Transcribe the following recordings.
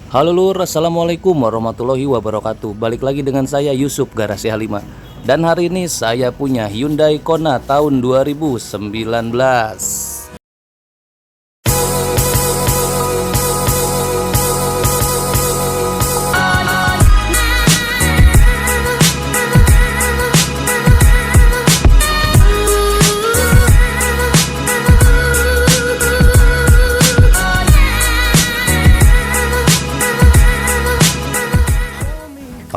Halo Lur, Assalamualaikum warahmatullahi wabarakatuh. Balik lagi dengan saya Yusuf Garasi H5. Dan hari ini saya punya Hyundai Kona tahun 2019.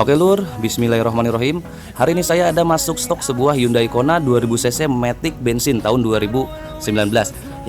Oke Lur, bismillahirrahmanirrahim. Hari ini saya ada masuk stok sebuah Hyundai Kona 2000cc Matic bensin tahun 2019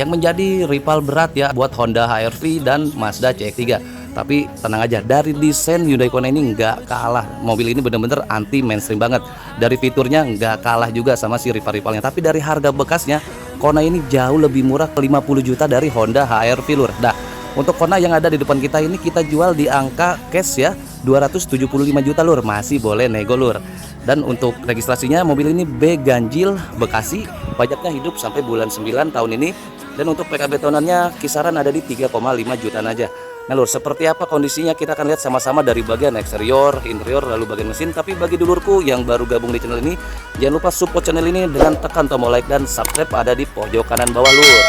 yang menjadi rival berat ya buat Honda HR-V dan Mazda CX-3. Tapi tenang aja, dari desain Hyundai Kona ini nggak kalah. Mobil ini bener-bener anti mainstream banget. Dari fiturnya nggak kalah juga sama si rival-rivalnya. Tapi dari harga bekasnya, Kona ini jauh lebih murah, 50 juta dari Honda HR-V Lur. Nah, untuk Kona yang ada di depan kita ini kita jual di angka cash ya 275 juta Lur, masih boleh nego Lur. Dan untuk registrasinya mobil ini B ganjil Bekasi, pajaknya hidup sampai bulan 9 tahun ini. Dan untuk PKB tahunannya kisaran ada di 3,5 jutaan aja. Nah Lur, seperti apa kondisinya kita akan lihat sama-sama dari bagian eksterior, interior, lalu bagian mesin. Tapi bagi dulurku yang baru gabung di channel ini, jangan lupa support channel ini dengan tekan tombol like dan subscribe ada di pojok kanan bawah Lur.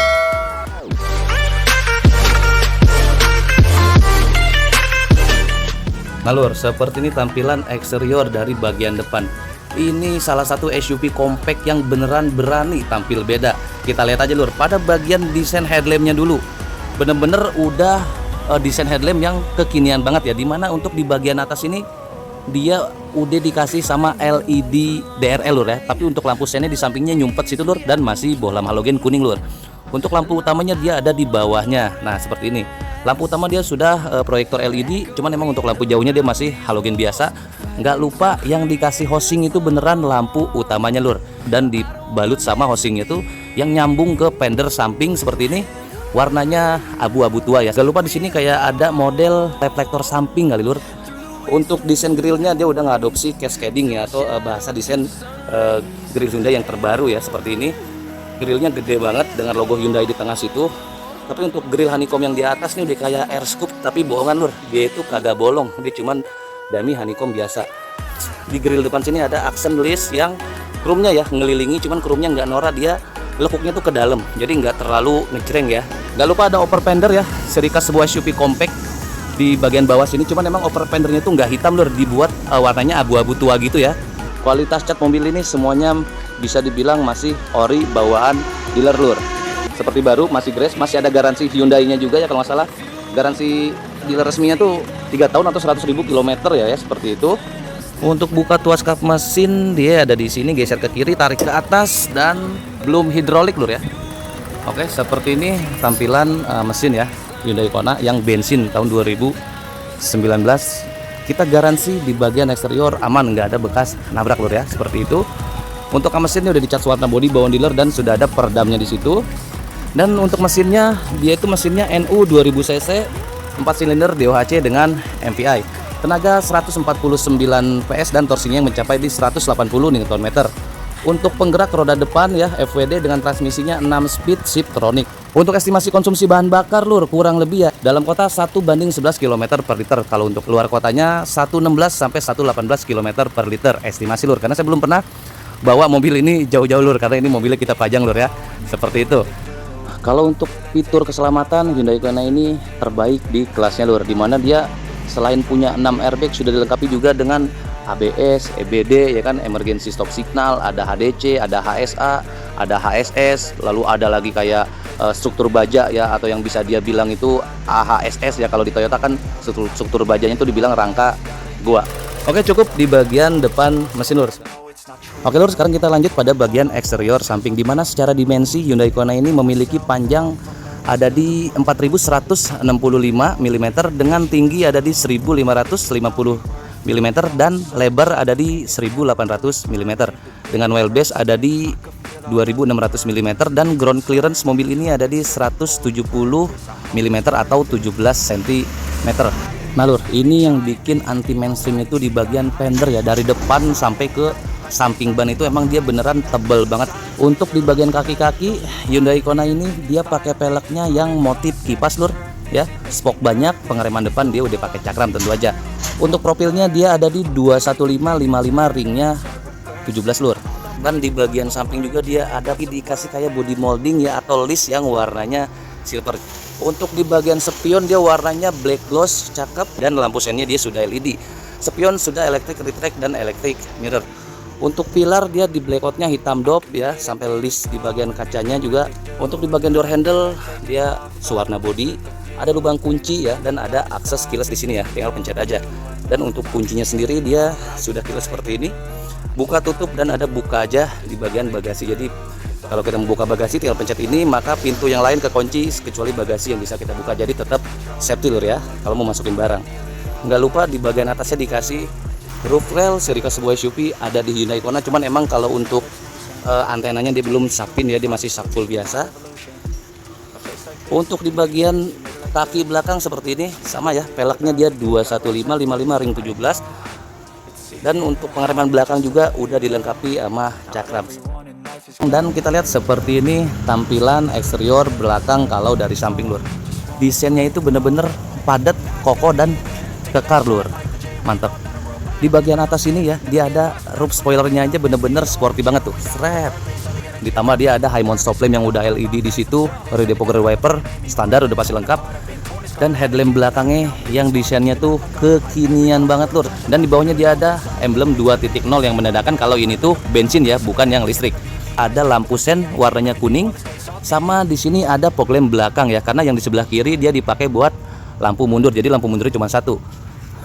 Nah Lur, seperti ini tampilan eksterior dari bagian depan. Ini salah satu SUV compact yang beneran berani tampil beda. Kita lihat aja Lur, pada bagian desain headlampnya dulu. Bener-bener udah desain headlamp yang kekinian banget ya. Dimana untuk di bagian atas ini dia udah dikasih sama LED DRL Lur ya. Tapi untuk lampu sennya di sampingnya nyumpet situ Lur, dan masih bohlam halogen kuning Lur. Untuk lampu utamanya dia ada di bawahnya. Nah seperti ini. Lampu utama dia sudah proyektor LED, cuman emang untuk lampu jauhnya dia masih halogen biasa. Nggak lupa yang dikasih housing itu beneran lampu utamanya Lur, dan dibalut sama housingnya itu yang nyambung ke fender samping seperti ini. Warnanya abu-abu tua ya. Nggak lupa di sini kayak ada model reflektor samping kali Lur. Untuk desain grillnya dia udah ngadopsi cascading ya, atau bahasa desain grill Hyundai yang terbaru ya seperti ini. Grillnya gede banget dengan logo Hyundai di tengah situ. Tapi untuk grill honeycomb yang di atas nih udah kayak air scoop, tapi bohongan Lur, dia itu kagak bolong, dia cuman dummy honeycomb biasa. Di grill depan sini ada accent list yang chrome-nya ya ngelilingi, cuman chrome-nya nggak norak, dia lekuknya tuh ke dalam, jadi nggak terlalu ngejreng ya. Nggak lupa ada upper fender ya, ciri khas sebuah SUV compact di bagian bawah sini, cuman emang upper fendernya tuh nggak hitam Lur, dibuat warnanya abu-abu tua gitu ya. Kualitas cat mobil ini semuanya bisa dibilang masih ori bawaan dealer Lur. Seperti baru, masih grace, masih ada garansi Hyundai-nya juga ya kalau nggak salah. Garansi dealer resminya tuh 3 tahun atau 100.000 kilometer ya seperti itu. Untuk buka tuas kap mesin dia ada di sini, geser ke kiri, tarik ke atas, dan belum hidrolik Lur ya. Oke, seperti ini tampilan mesin ya Hyundai Kona yang bensin tahun 2019. Kita garansi di bagian eksterior aman, nggak ada bekas nabrak Lur ya, seperti itu. Untuk mesinnya udah dicat warna bodi bawaan dealer dan sudah ada peredamnya di situ. Dan untuk mesinnya, dia itu mesinnya NU 2000cc 4 silinder DOHC dengan MPI. Tenaga 149 PS dan torsinya yang mencapai di 180 Nm. Untuk penggerak roda depan ya FWD dengan transmisinya 6 speed Shiftronic. Untuk estimasi konsumsi bahan bakar Lur kurang lebih ya dalam kota 1 banding 11 km per liter. Kalau untuk luar kotanya 116 sampai 118 km per liter estimasi Lur. Karena saya belum pernah bawa mobil ini jauh-jauh Lur, karena ini mobilnya kita pajang Lur ya. Seperti itu. Kalau untuk fitur keselamatan Hyundai Kona ini terbaik di kelasnya Lur, dimana dia selain punya 6 airbag sudah dilengkapi juga dengan ABS, EBD ya kan, emergency stop signal, ada HDC, ada HSA, ada HSS, lalu ada lagi kayak struktur baja ya, atau yang bisa dia bilang itu AHSS ya, kalau di Toyota kan struktur bajanya itu dibilang rangka gua. Oke, cukup di bagian depan mesin Lur. Oke Lur, sekarang kita lanjut pada bagian eksterior samping, dimana secara dimensi Hyundai Kona ini memiliki panjang ada di 4165 mm dengan tinggi ada di 1550 mm dan lebar ada di 1800 mm dengan wheelbase ada di 2600 mm dan ground clearance mobil ini ada di 170 mm atau 17 cm. Nah Lur, ini yang bikin anti mainstream itu di bagian fender ya, dari depan sampai ke samping ban itu emang dia beneran tebel banget. Untuk di bagian kaki-kaki Hyundai Kona ini dia pakai peleknya yang motif kipas Lur. ya, spok banyak, pengereman depan dia udah pakai cakram tentu aja. Untuk profilnya dia ada di 21555, ringnya 17 lur. Dan di bagian samping juga dia ada dikasih kayak body molding ya, atau list yang warnanya silver. Untuk di bagian spion dia warnanya black gloss, cakep, dan lampu sennya dia sudah LED. Spion sudah electric retract dan electric mirror. Untuk pilar dia di blackoutnya hitam dop ya, sampai list di bagian kacanya juga. Untuk di bagian door handle dia sewarna body, ada lubang kunci ya, dan ada akses keyless di sini ya, tinggal pencet aja. Dan untuk kuncinya sendiri dia sudah keyless seperti ini, buka tutup, dan ada buka aja di bagian bagasi. Jadi kalau kita membuka bagasi tinggal pencet ini, maka pintu yang lain kekunci kecuali bagasi yang bisa kita buka. Jadi tetap safety lur ya kalau mau masukin barang. Nggak lupa di bagian atasnya dikasih roof rail seri sebuah SUV, ada di Hyundai Kona. Cuman emang kalau untuk antenanya dia belum sapin ya, dia masih sak full biasa. Untuk di bagian kaki belakang seperti ini sama ya, peleknya dia 21555 ring 17. Dan untuk pengereman belakang juga udah dilengkapi sama cakram. Dan kita lihat seperti ini tampilan eksterior belakang kalau dari samping lur. Desainnya itu bener-bener padat, kokoh, dan kekar lur. Mantap. Di bagian atas ini ya, dia ada roof spoilernya aja bener-bener sporty banget tuh. Seret. Ditambah dia ada high mount stop lamp yang udah LED di situ, rear defogger wiper standar udah pasti lengkap. Dan headlamp belakangnya yang desainnya tuh kekinian banget lur. Dan di bawahnya dia ada emblem 2.0 yang menandakan kalau ini tuh bensin ya, bukan yang listrik. Ada lampu sen warnanya kuning, sama di sini ada fog lamp belakang ya, karena yang di sebelah kiri dia dipakai buat lampu mundur, jadi lampu mundurnya cuma satu.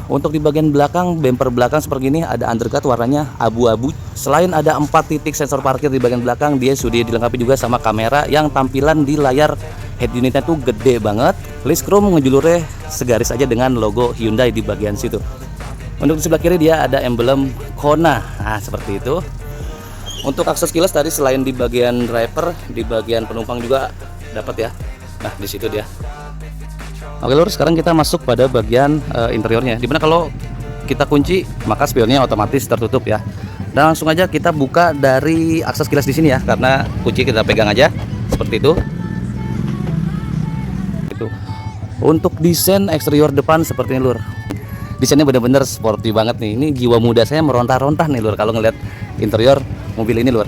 Untuk di bagian belakang, bumper belakang seperti ini ada undercut warnanya abu-abu. Selain ada 4 titik sensor parkir di bagian belakang, dia sudah dilengkapi juga sama kamera yang tampilan di layar head unitnya tuh gede banget. List chrome ngejulurnya segaris aja dengan logo Hyundai di bagian situ. Untuk di sebelah kiri dia ada emblem Kona, nah seperti itu. Untuk akses keyless tadi selain di bagian driver, di bagian penumpang juga dapat ya. Nah di situ dia. Oke lur, sekarang kita masuk pada bagian interiornya. Dimana kalau kita kunci maka spionnya otomatis tertutup ya. Dan langsung aja kita buka dari akses keyless di sini ya, karena kunci kita pegang aja seperti itu. Untuk desain eksterior depan seperti ini lur. Desainnya bener-bener sporty banget nih. Ini jiwa muda saya meronta-ronta nih lur kalau ngeliat interior mobil ini lur.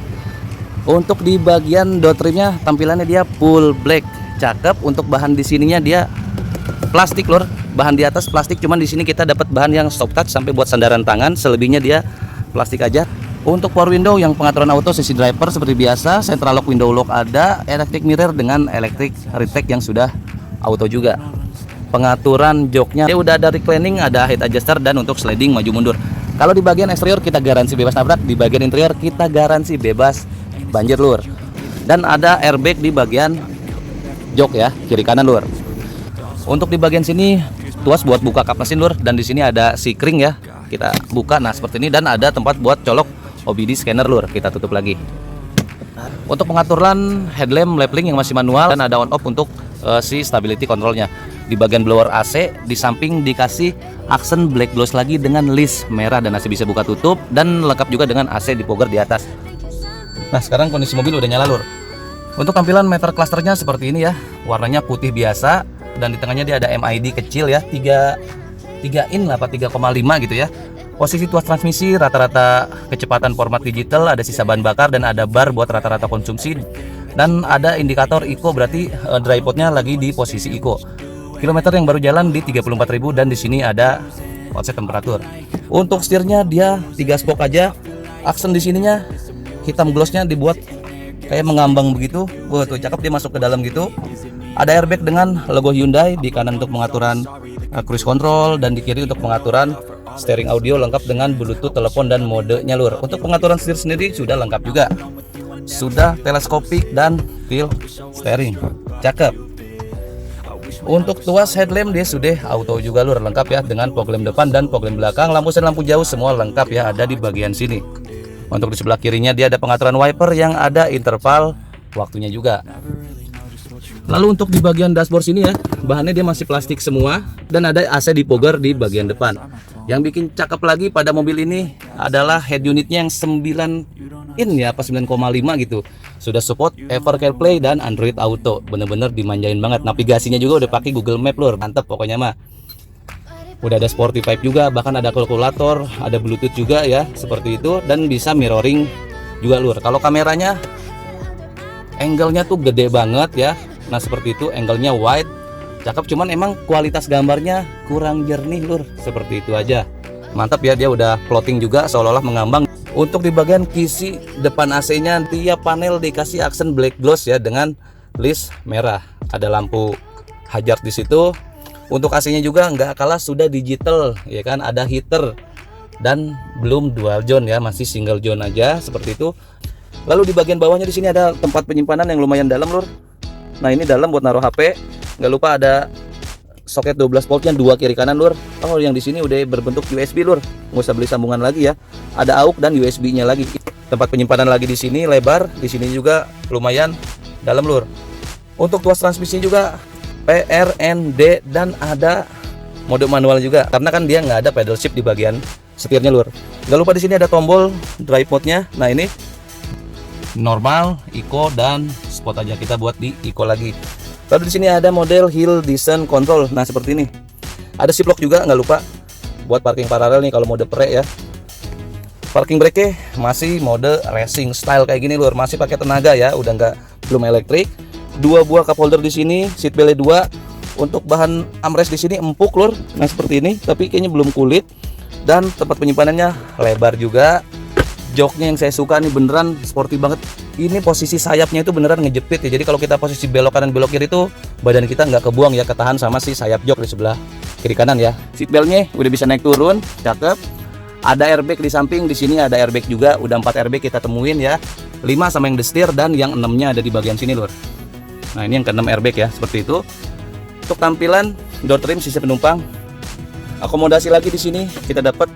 Untuk di bagian door trimnya tampilannya dia full black, cakep. Untuk bahan di sininya dia plastik lur. Bahan di atas plastik, cuman di sini kita dapat bahan yang soft touch sampai buat sandaran tangan. Selebihnya dia plastik aja. Untuk power window yang pengaturan auto sisi driver seperti biasa, central lock window lock ada, electric mirror dengan electric retract yang sudah auto juga. Pengaturan joknya dia udah ada reclining, ada height adjuster, dan untuk sliding maju mundur. Kalau di bagian eksterior kita garansi bebas nabrak, di bagian interior kita garansi bebas banjir lur. Dan ada airbag di bagian jok ya, kiri kanan lur. Untuk di bagian sini tuas buat buka kap mesin lur, dan di sini ada sikring ya. Kita buka nah seperti ini, dan ada tempat buat colok OBD scanner lur. Kita tutup lagi. Untuk pengaturan headlamp labeling yang masih manual, dan ada on off untuk si stability controlnya. Di bagian blower AC di samping dikasih aksen black gloss lagi dengan list merah, dan AC bisa buka tutup, dan lengkap juga dengan AC defogger di atas. Nah sekarang kondisi mobil udah nyala lur. Untuk tampilan meter clusternya seperti ini ya, warnanya putih biasa, dan di tengahnya dia ada MID kecil ya, 3 in lah, 3,5 gitu ya. Posisi tuas transmisi rata-rata kecepatan format digital, ada sisa bahan bakar, dan ada bar buat rata-rata konsumsi, dan ada indikator eco, berarti dry potnya lagi di posisi eco. Kilometer yang baru jalan di 34.000, dan di sini ada offset temperatur. Untuk setirnya dia 3 spok aja. Aksen di sininya hitam glossnya dibuat kayak mengambang begitu. Wah tuh cakep, dia masuk ke dalam gitu. Ada airbag dengan logo Hyundai di kanan untuk pengaturan cruise control, dan di kiri untuk pengaturan steering audio lengkap dengan Bluetooth, telepon, dan modenya lur. Untuk pengaturan setir sendiri sudah lengkap juga. Sudah teleskopik dan feel steering. Cakep. Untuk tuas headlamp dia sudah auto juga lur, lengkap ya dengan fog lamp depan dan fog lamp belakang, lampu sen, lampu jauh semua lengkap ya, ada di bagian sini. Untuk di sebelah kirinya dia ada pengaturan wiper yang ada interval waktunya juga. Lalu untuk di bagian dashboard sini ya, bahannya dia masih plastik semua dan ada AC dipogger di bagian depan. Yang bikin cakep lagi pada mobil ini adalah head unitnya yang 9 in ya, apa 9,5 gitu. Sudah support Apple CarPlay dan Android Auto. Bener-bener dimanjain banget. Navigasinya juga udah pakai Google Map lur, mantep pokoknya mah. Udah ada Sporty Vibe juga, bahkan ada kalkulator, ada Bluetooth juga ya, seperti itu, dan bisa mirroring juga lur. Kalau kameranya angle-nya tuh gede banget ya. Nah seperti itu, angle-nya wide, cakep, cuman emang kualitas gambarnya kurang jernih lur, seperti itu aja. Mantap ya, dia udah plotting juga seolah-olah mengambang. Untuk di bagian kisi depan AC-nya, tiap panel dikasih aksen black gloss ya dengan list merah. Ada lampu hazard di situ. Untuk AC-nya juga nggak kalah sudah digital ya kan, ada heater dan belum dual zone ya, masih single zone aja seperti itu. Lalu di bagian bawahnya di sini ada tempat penyimpanan yang lumayan dalam lur. Nah ini dalam buat naruh HP. Nggak lupa ada soket 12 voltnya 2 kiri kanan lur. Oh yang di sini udah berbentuk USB lur, nggak usah beli sambungan lagi ya. Ada AUX dan USB-nya lagi. Tempat penyimpanan lagi di sini lebar, di sini juga lumayan dalam lur. Untuk tuas transmisinya juga PRND dan ada mode manual juga, karena kan dia nggak ada pedal shift di bagian setirnya lur. Nggak lupa di sini ada tombol drive mode-nya. Nah ini normal, eco, dan sport aja, kita buat di eco lagi. Lalu di sini ada model hill descent control. Nah seperti ini. Ada shift lock juga, nggak lupa buat parking paralel nih kalau mode pre ya. Parking brake masih mode racing style kayak gini lur, masih pakai tenaga ya, udah belum elektrik. 2 buah cup holder di sini, seat belt 2. Untuk bahan armrest di sini empuk lur. Nah seperti ini, tapi kayaknya belum kulit. Dan tempat penyimpanannya lebar juga. Joknya yang saya suka nih, beneran sporty banget. Ini posisi sayapnya itu beneran ngejepit ya. Jadi kalau kita posisi belok kanan belok kiri itu badan kita nggak kebuang ya, ketahan sama si sayap jok di sebelah kiri kanan ya. Seatbeltnya udah bisa naik turun, cakep. Ada airbag di samping, di sini ada airbag juga. Udah 4 airbag kita temuin ya. 5 sama yang the steer dan yang 6-nya ada di bagian sini lur. Nah ini yang ke-6 airbag ya, seperti itu. Untuk tampilan door trim sisi penumpang, akomodasi lagi di sini kita dapat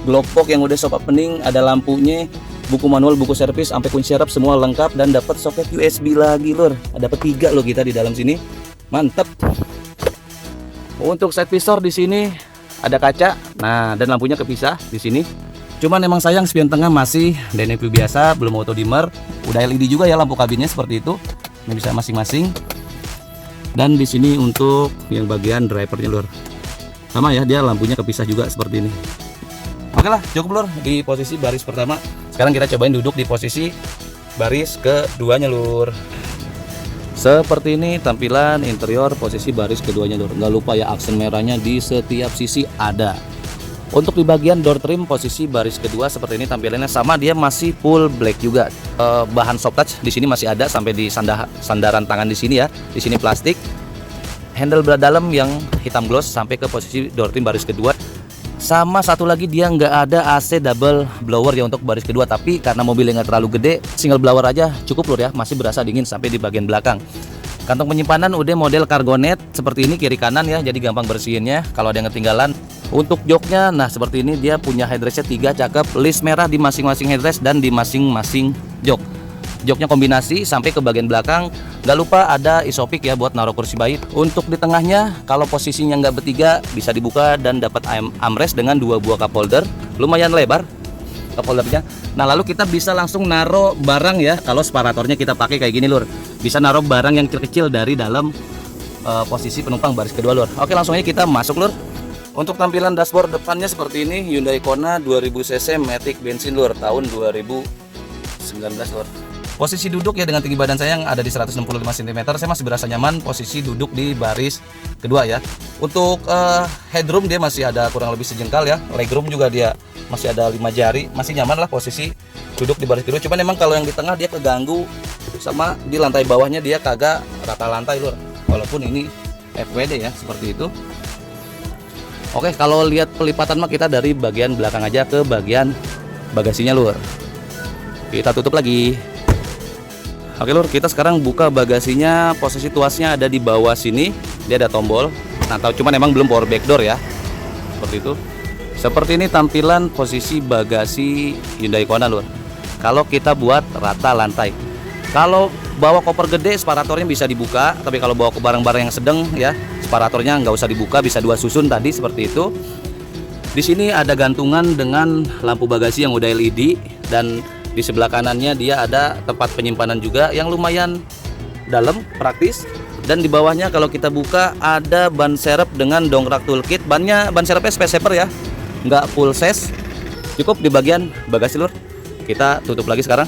glove box yang udah soft opening, ada lampunya, buku manual, buku servis, sampai kunci serep semua lengkap, dan dapat soket USB lagi lur. Dapat 3 loh kita di dalam sini, mantep. Untuk side visor di sini ada kaca, nah dan lampunya kepisah di sini. Cuman emang sayang spion tengah masih DNF biasa, belum auto dimmer. Udah LED juga ya lampu kabinnya seperti itu. Ini bisa masing-masing. Dan di sini untuk yang bagian drivernya lur, sama ya, dia lampunya kepisah juga seperti ini. Oke lah, cukup lur di posisi baris pertama. Sekarang kita cobain duduk di posisi baris keduanya lur. Seperti ini tampilan interior posisi baris keduanya lur. Nggak lupa ya, aksen merahnya di setiap sisi ada. Untuk di bagian door trim posisi baris kedua seperti ini tampilannya sama, dia masih full black juga. Bahan soft touch di sini masih ada sampai di sandaran tangan di sini ya. Di sini plastik. Handle belah dalam yang hitam gloss sampai ke posisi door trim baris kedua. Sama satu lagi, dia nggak ada AC double blower ya untuk baris kedua, tapi karena mobilnya nggak terlalu gede, single blower aja cukup lur ya, masih berasa dingin sampai di bagian belakang. Kantong penyimpanan udah model cargonet seperti ini kiri kanan ya, jadi gampang bersihinnya kalau ada yang ketinggalan. Untuk joknya, nah seperti ini, dia punya headrestnya 3, cakep, list merah di masing-masing headrest dan di masing-masing jok. Joknya kombinasi sampai ke bagian belakang. Gak lupa ada isopik ya buat naruh kursi bayi. Untuk di tengahnya, kalau posisinya nggak bertiga, bisa dibuka dan dapat armrest dengan 2 buah cup holder, lumayan lebar cup holdernya. Nah lalu kita bisa langsung naruh barang ya. Kalau separatornya kita pakai kayak gini lur, bisa naruh barang yang kecil-kecil dari dalam posisi penumpang baris kedua lur. Oke, langsung aja kita masuk lur. Untuk tampilan dashboard depannya seperti ini, Hyundai Kona 2000 cc Matic bensin lur, tahun 2019 lur. Posisi duduk ya, dengan tinggi badan saya yang ada di 165 cm, saya masih berasa nyaman posisi duduk di baris kedua ya. Untuk headroom dia masih ada kurang lebih sejengkal ya. Legroom juga dia masih ada 5 jari, masih nyaman lah posisi duduk di baris kedua. Cuman memang kalau yang di tengah dia keganggu sama di lantai bawahnya, dia kagak rata lantai lur. Walaupun ini FWD ya, seperti itu. Oke, kalau lihat pelipatan mah kita dari bagian belakang aja ke bagian bagasinya lur. Kita tutup lagi. Oke lur, kita sekarang buka bagasinya. Posisi tuasnya ada di bawah sini. Dia ada tombol. Nah, cuman emang belum power back door ya. Seperti itu. Seperti ini tampilan posisi bagasi Hyundai Kona lur. Kalau kita buat rata lantai. Kalau bawa koper gede separatornya bisa dibuka, tapi kalau bawa ke barang-barang yang sedang ya separatornya nggak usah dibuka, bisa 2 susun tadi seperti itu. Di sini ada gantungan dengan lampu bagasi yang udah LED, dan di sebelah kanannya dia ada tempat penyimpanan juga yang lumayan dalam, praktis. Dan di bawahnya kalau kita buka ada ban serep dengan dongkrak toolkit. Ban serepnya space saver ya, nggak full size. Cukup di bagian bagasi lur. Kita tutup lagi sekarang.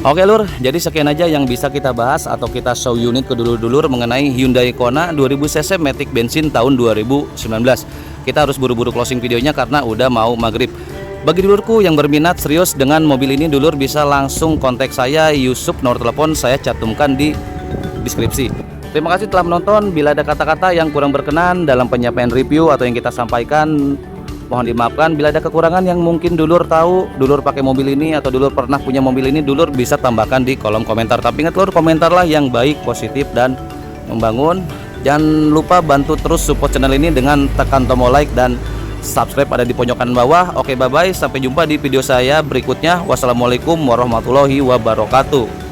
Oke lur, jadi sekian aja yang bisa kita bahas atau kita show unit ke dulur-dulur mengenai Hyundai Kona 2000cc Matic bensin tahun 2019. Kita harus buru-buru closing videonya karena udah mau maghrib. Bagi dulurku yang berminat serius dengan mobil ini, dulur bisa langsung kontak saya, Yusuf. Nomor telepon saya cantumkan di deskripsi. Terima kasih telah menonton. Bila ada kata-kata yang kurang berkenan dalam penyampaian review atau yang kita sampaikan, mohon dimaafkan. Bila ada kekurangan yang mungkin dulur tahu, dulur pakai mobil ini atau dulur pernah punya mobil ini, dulur bisa tambahkan di kolom komentar. Tapi ingat lur, komentarlah yang baik, positif, dan membangun. Jangan lupa bantu terus support channel ini dengan tekan tombol like dan subscribe ada di pojokan bawah. Oke, bye bye, sampai jumpa di video saya berikutnya. Wassalamualaikum warahmatullahi wabarakatuh.